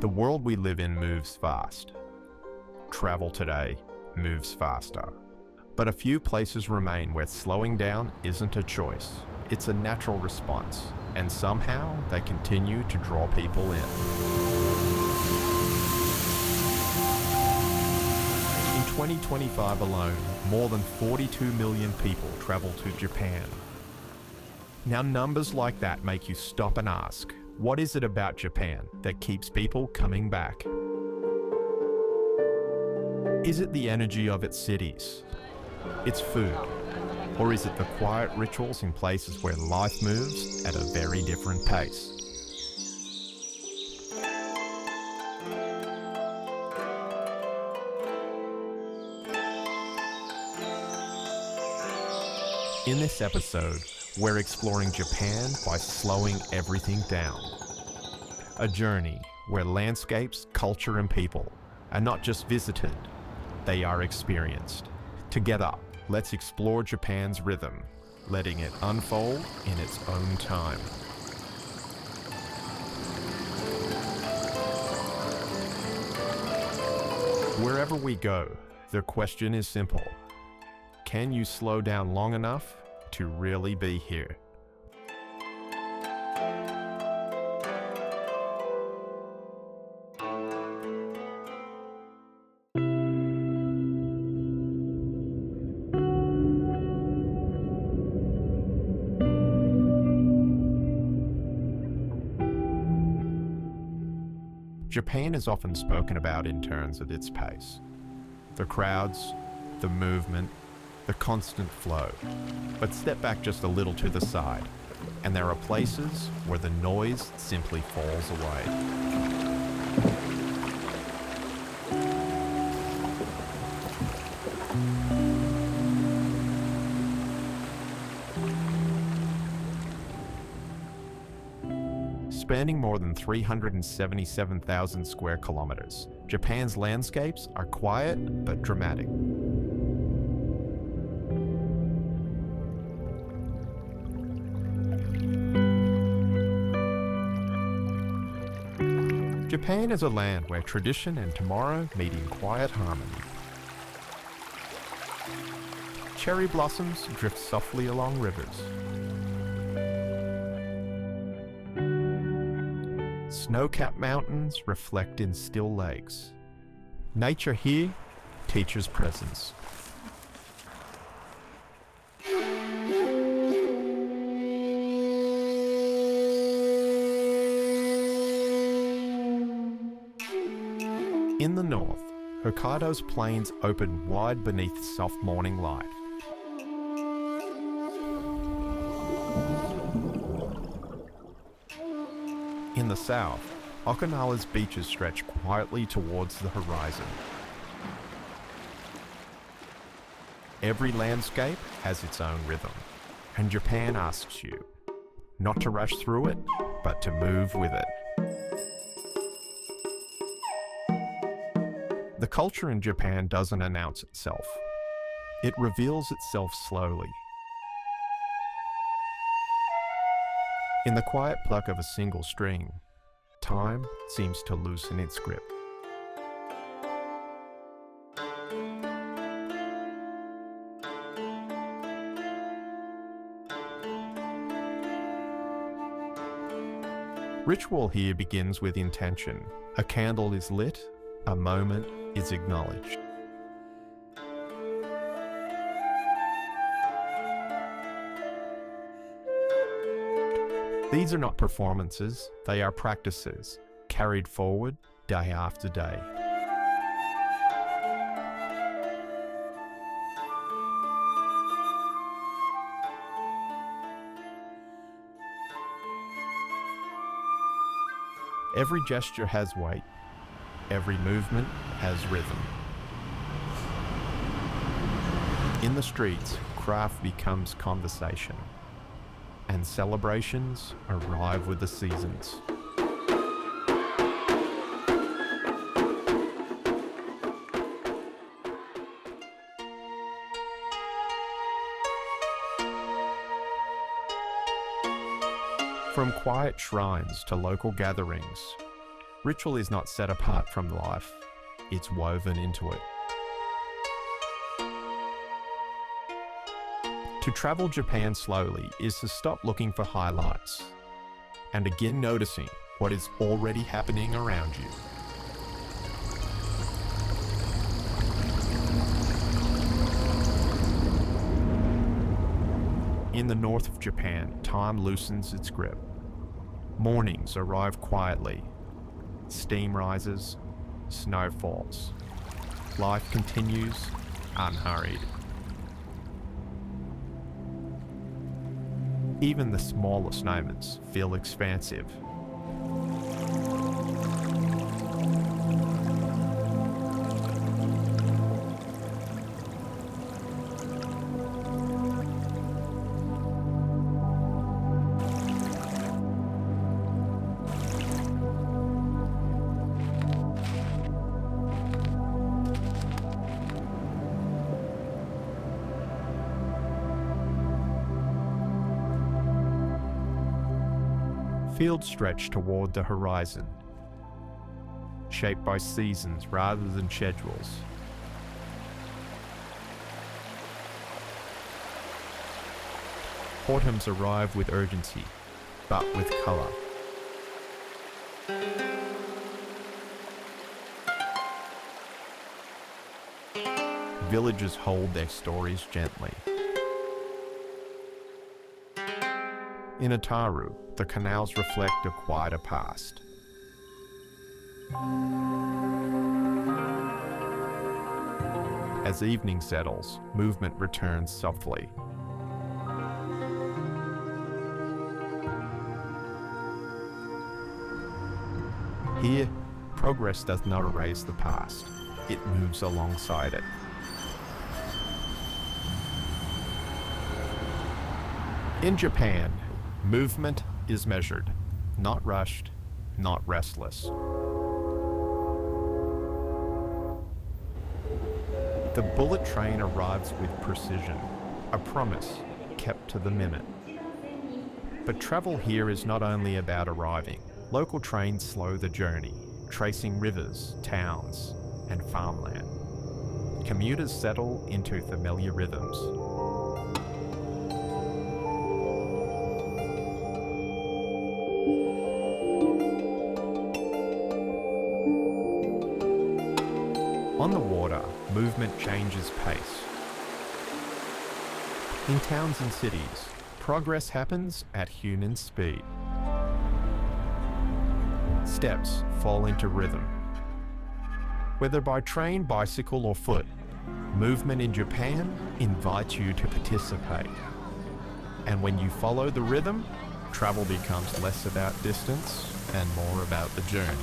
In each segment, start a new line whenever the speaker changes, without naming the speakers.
The world we live in moves fast. Travel today moves faster. But a few places remain where slowing down isn't a choice. It's a natural response, and somehow they continue to draw people in. In 2025 alone, more than 42 million people travel to Japan. Now, numbers like that make you stop and ask, what is it about Japan that keeps people coming back? Is it the energy of its cities? Its food? Or is it the quiet rituals in places where life moves at a very different pace? In this episode, we're exploring Japan by slowing everything down. A journey where landscapes, culture, and people are not just visited, they are experienced. Together, let's explore Japan's rhythm, letting it unfold in its own time. Wherever we go, the question is simple. Can you slow down long enough to really be here? Japan is often spoken about in terms of its pace. The crowds, the movement, the constant flow. But step back just a little to the side, and there are places where the noise simply falls away. Spanning more than 377,000 square kilometers, Japan's landscapes are quiet but dramatic. Japan is a land where tradition and tomorrow meet in quiet harmony. Cherry blossoms drift softly along rivers. Snow-capped mountains reflect in still lakes. Nature here teaches presence. In the north, Hokkaido's plains open wide beneath soft morning light. In the south, Okinawa's beaches stretch quietly towards the horizon. Every landscape has its own rhythm, and Japan asks you, not to rush through it, but to move with it. The culture in Japan doesn't announce itself. It reveals itself slowly. In the quiet pluck of a single string, time seems to loosen its grip. Ritual here begins with intention. A candle is lit, a moment is acknowledged. These are not performances, they are practices, carried forward day after day. Every gesture has weight, every movement has rhythm. In the streets, craft becomes conversation, and celebrations arrive with the seasons. From quiet shrines to local gatherings, Ritual is not set apart from life, it's woven into it. To travel Japan slowly is to stop looking for highlights and begin noticing what is already happening around you. In the north of Japan, time loosens its grip. Mornings arrive quietly. Steam rises, snow falls. Life continues unhurried. Even the smallest moments feel expansive. Fields stretch toward the horizon, shaped by seasons rather than schedules. Autumns arrive with urgency, but with colour. Villages hold their stories gently. In Otaru, the canals reflect a quieter past. As evening settles, movement returns softly. Here, progress does not erase the past, it moves alongside it. In Japan, movement is measured, not rushed, not restless. The bullet train arrives with precision, a promise kept to the minute. But travel here is not only about arriving. Local trains slow the journey, tracing rivers, towns, and farmland. Commuters settle into familiar rhythms. On the water, movement changes pace. In towns and cities, progress happens at human speed. Steps fall into rhythm. Whether by train, bicycle, or foot, movement in Japan invites you to participate. And when you follow the rhythm, travel becomes less about distance and more about the journey.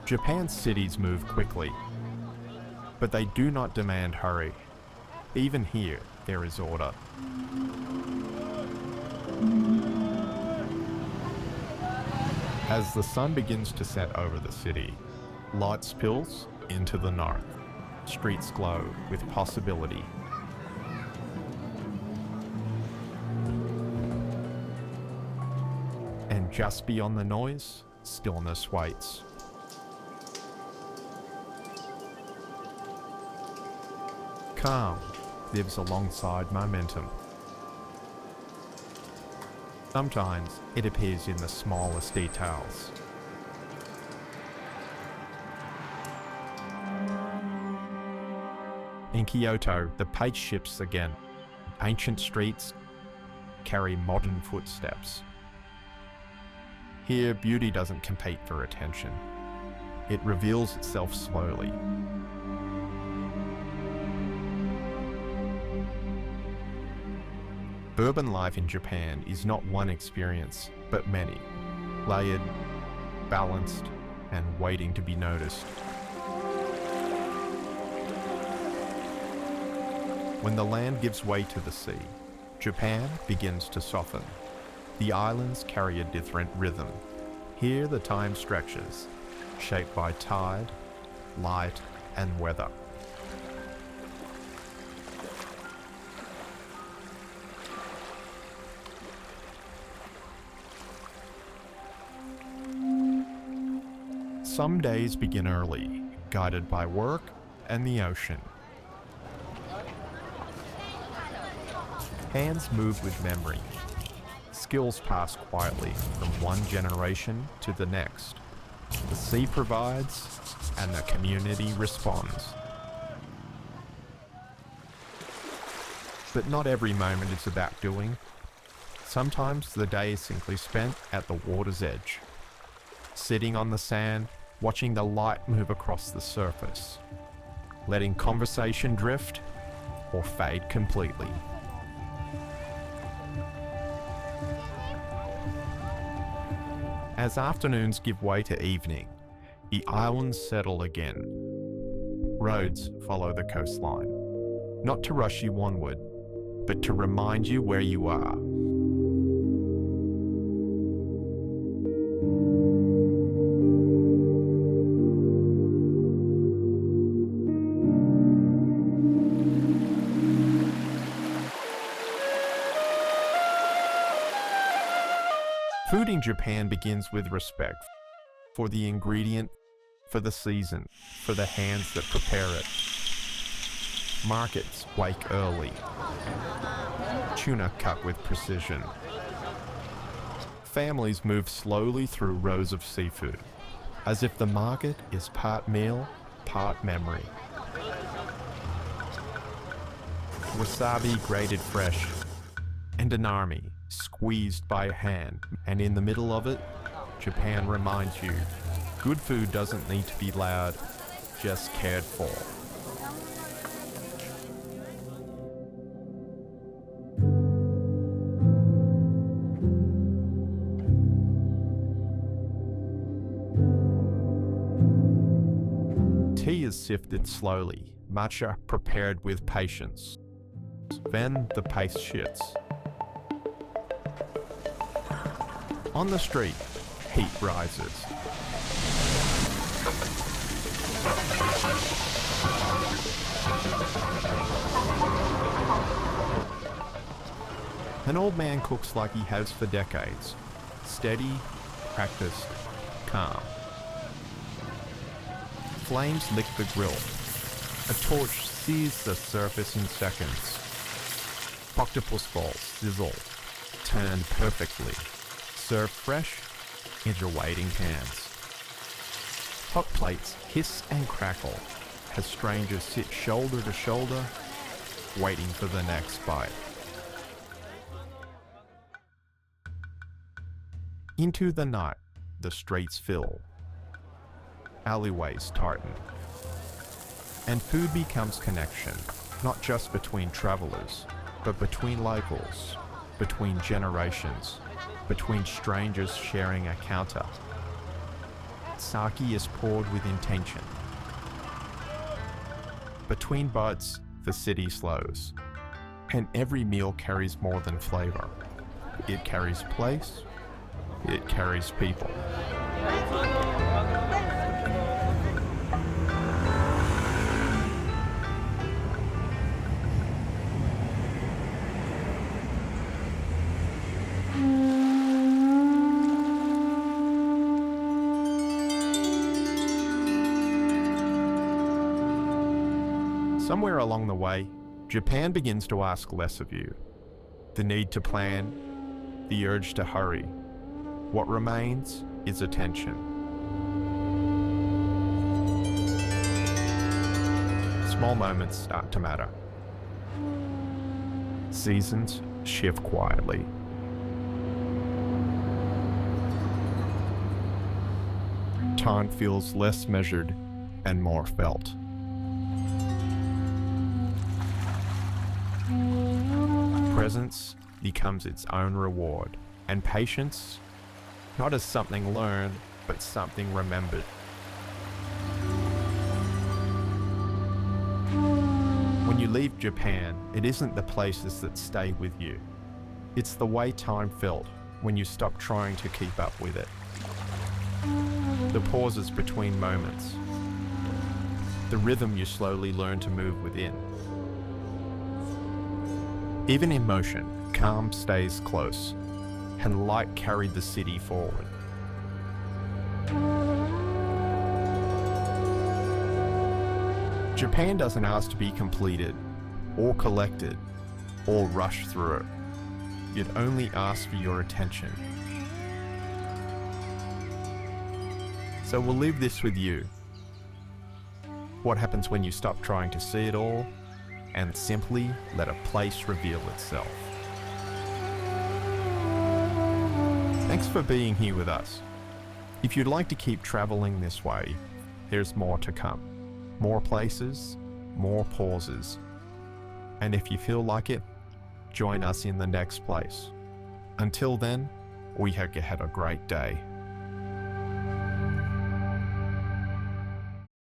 Japan's cities move quickly, but they do not demand hurry. Even here, there is order. As the sun begins to set over the city, light spills into the north. Streets glow with possibility. And just beyond the noise, stillness waits. Calm lives alongside momentum. Sometimes it appears in the smallest details. In Kyoto, the pace shifts again. Ancient streets carry modern footsteps. Here, beauty doesn't compete for attention. It reveals itself slowly. Urban life in Japan is not one experience, but many, layered, balanced, and waiting to be noticed. When the land gives way to the sea, Japan begins to soften. The islands carry a different rhythm. Here the time stretches, shaped by tide, light, and weather. Some days begin early, guided by work and the ocean. Hands move with memory. Skills pass quietly from one generation to the next. The sea provides, and the community responds. But not every moment is about doing. Sometimes the day is simply spent at the water's edge, sitting on the sand, watching the light move across the surface, letting conversation drift or fade completely. As afternoons give way to evening, the islands settle again. Roads follow the coastline, not to rush you onward, but to remind you where you are. Food in Japan begins with respect for the ingredient, for the season, for the hands that prepare it. Markets wake early. Tuna cut with precision. Families move slowly through rows of seafood, as if the market is part meal, part memory. Wasabi grated fresh, and an army squeezed by hand, and in the middle of it, Japan reminds you, good food doesn't need to be loud, just cared for. Tea is sifted slowly, matcha prepared with patience. Then the pace shifts. On the street, heat rises. An old man cooks like he has for decades. Steady, practiced, calm. Flames lick the grill. A torch sears the surface in seconds. Octopus balls sizzle, turned perfectly. Served fresh into waiting hands. Hot plates hiss and crackle as strangers sit shoulder to shoulder, waiting for the next bite. Into the night, the streets fill. Alleyways tighten. And food becomes connection, not just between travelers, but between locals, between generations, between strangers sharing a counter. Sake is poured with intention. Between bites, the city slows. And every meal carries more than flavor. It carries place. It carries people. Somewhere along the way, Japan begins to ask less of you. The need to plan, the urge to hurry. What remains is attention. Small moments start to matter. Seasons shift quietly. Time feels less measured and more felt. Presence becomes its own reward, and patience, not as something learned, but something remembered. When you leave Japan, it isn't the places that stay with you. It's the way time felt when you stop trying to keep up with it. The pauses between moments. the rhythm you slowly learn to move within. Even in motion, calm stays close, and light carried the city forward. Japan doesn't ask to be completed, or collected, or rushed through. It only asks for your attention. So we'll leave this with you. What happens when you stop trying to see it all and simply let a place reveal itself? Thanks for being here with us. If you'd like to keep traveling this way, there's more to come. More places, more pauses. And if you feel like it, join us in the next place. Until then, we hope you had a great day.